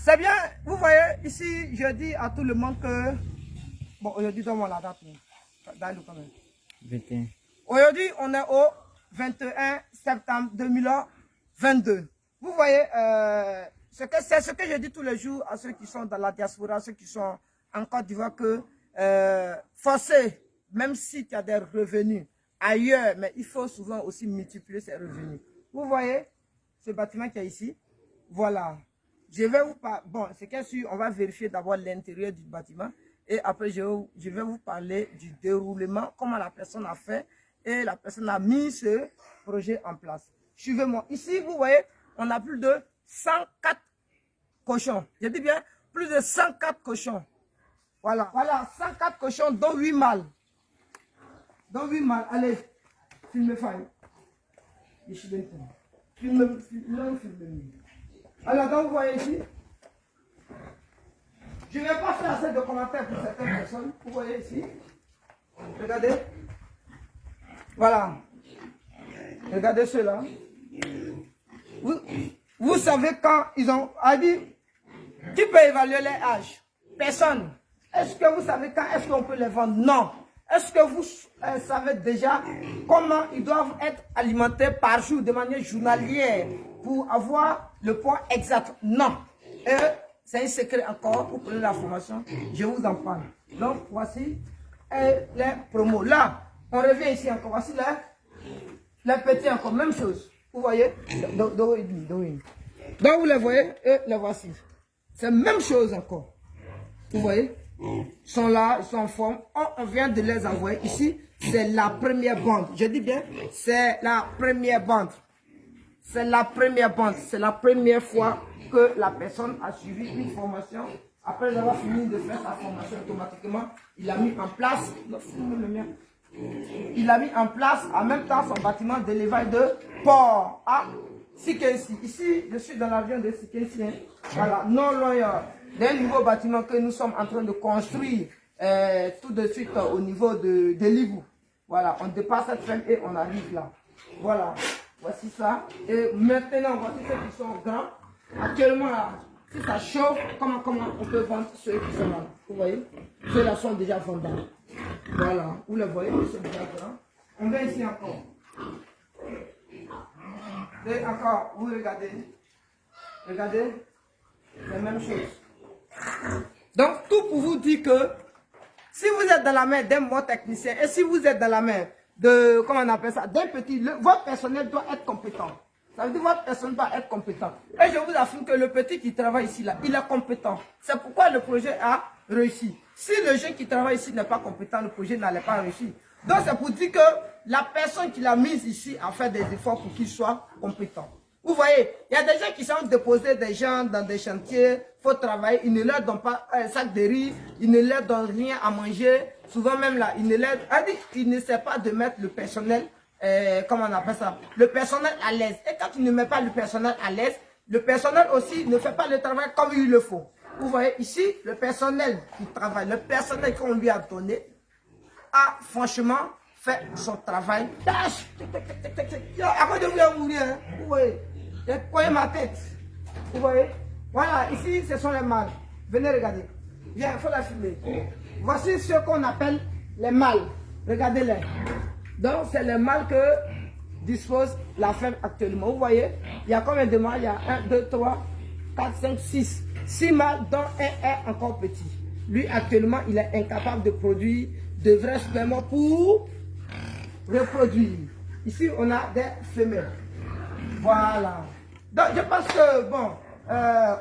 C'est bien, vous voyez, ici, je dis à tout le monde que... Bon, aujourd'hui, donne-moi la date. Dans quand même. 21. Aujourd'hui, on est au 21 septembre 2022. Vous voyez, c'est ce que je dis tous les jours à ceux qui sont dans la diaspora, ceux qui sont en Côte d'Ivoire, que forcez, même si tu as des revenus ailleurs, mais il faut souvent aussi multiplier ces revenus. Vous voyez ce bâtiment qui est ici? Voilà. Je vais vous parler, bon, c'est bien sûr, on va vérifier d'abord l'intérieur du bâtiment et après je vais vous parler du déroulement, comment la personne a fait et la personne a mis ce projet en place. Suivez-moi. Ici, vous voyez, on a plus de 104 cochons. Je dis bien, plus de 104 cochons. Voilà, voilà, 104 cochons, dont 8 mâles. Dont 8 mâles. Allez, filmez Faye. Filmez. Alors, donc, vous voyez ici, je ne vais pas faire assez de commentaires pour certaines personnes. Vous voyez ici, regardez. Voilà. Regardez ceux-là. Vous savez quand ils ont dit, qui peut évaluer les âges? Personne. Est-ce que vous savez quand est-ce qu'on peut les vendre? Non. Est-ce que vous savez déjà comment ils doivent être alimentés par jour, de manière journalière, pour avoir le poids exact? Non. Et c'est un secret encore, vous prenez la formation, je vous en parle. Donc, voici les promos. Là, on revient ici encore. Voici les petits encore, même chose. Vous voyez? Donc, vous les voyez et les voici. C'est la même chose encore. Vous voyez? Ils sont là, ils sont en forme. On vient de les envoyer. Ici, c'est la première bande. Je dis bien, c'est la première bande. C'est la première bande. C'est la première fois que la personne a suivi une formation. Après avoir fini de faire sa formation automatiquement, il a mis en place, il a mis en place en même temps son bâtiment d'élevage de port à Sikensi. Ici, je suis dans l'avion de Sikensi. Voilà, non loin d'un nouveau bâtiment que nous sommes en train de construire tout de suite au niveau de Libou. Voilà, on dépasse cette ferme et on arrive là. Voilà, voici ça. Et maintenant, voici ceux qui sont grands. Actuellement, là, si ça chauffe, comment on peut vendre ceux qui sont là? Vous voyez? Ceux-là sont déjà vendus. Voilà, vous les voyez, ils sont déjà grands. On vient ici encore. Et encore, vous regardez. Regardez, la même chose. Donc, tout pour vous dire que si vous êtes dans la main d'un bon technicien et si vous êtes dans la main de, comment on appelle ça, d'un petit, votre personnel doit être compétent. Ça veut dire que votre personnel doit être compétent. Et je vous affirme que le petit qui travaille ici, là, il est compétent. C'est pourquoi le projet a réussi. Si le jeune qui travaille ici n'est pas compétent, le projet n'allait pas réussir. Donc, c'est pour dire que la personne qui l'a mise ici a fait des efforts pour qu'il soit compétent. Vous voyez, il y a des gens qui sont déposés des gens dans des chantiers, il faut travailler, ils ne leur donnent pas un sac de riz, ils ne leur donnent rien à manger, souvent même là, ils ne savent pas de mettre le personnel, comment on appelle ça, le personnel à l'aise. Et quand tu ne mets pas le personnel à l'aise, le personnel aussi ne fait pas le travail comme il le faut. Vous voyez ici, le personnel qui travaille, le personnel qu'on lui a donné, a franchement fait son travail. Tâche. Après de vous mourir, hein. Vous voyez. J'ai coincé ma tête. Vous voyez. Voilà, ici, ce sont les mâles. Venez regarder. Viens, il faut la filmer. Voici ce qu'on appelle les mâles. Regardez-les. Donc, c'est les mâles que dispose la ferme actuellement. Vous voyez, il y a combien de mâles? Il y a 1, 2, 3, 4, 5, 6. 6 mâles, dont un est encore petit. Lui, actuellement, il est incapable de produire de vrais spermes pour reproduire. Ici, on a des femelles. Voilà. Donc, je pense que, bon,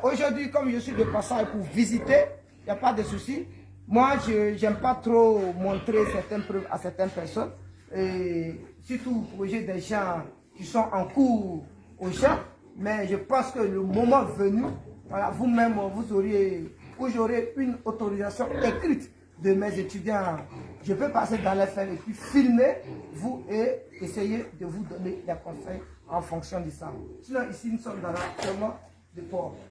aujourd'hui, comme je suis de passage pour visiter, il n'y a pas de souci. Moi, je n'aime pas trop montrer certaines preuves à certaines personnes. Et surtout au projet des gens qui sont en cours au champ. Mais je pense que le moment venu, voilà, vous-même, vous aurez une autorisation écrite de mes étudiants. Je peux passer dans les fermes et puis filmer vous et essayer de vous donner des conseils en fonction de ça. Sinon, ici, nous sommes dans la ferme de port.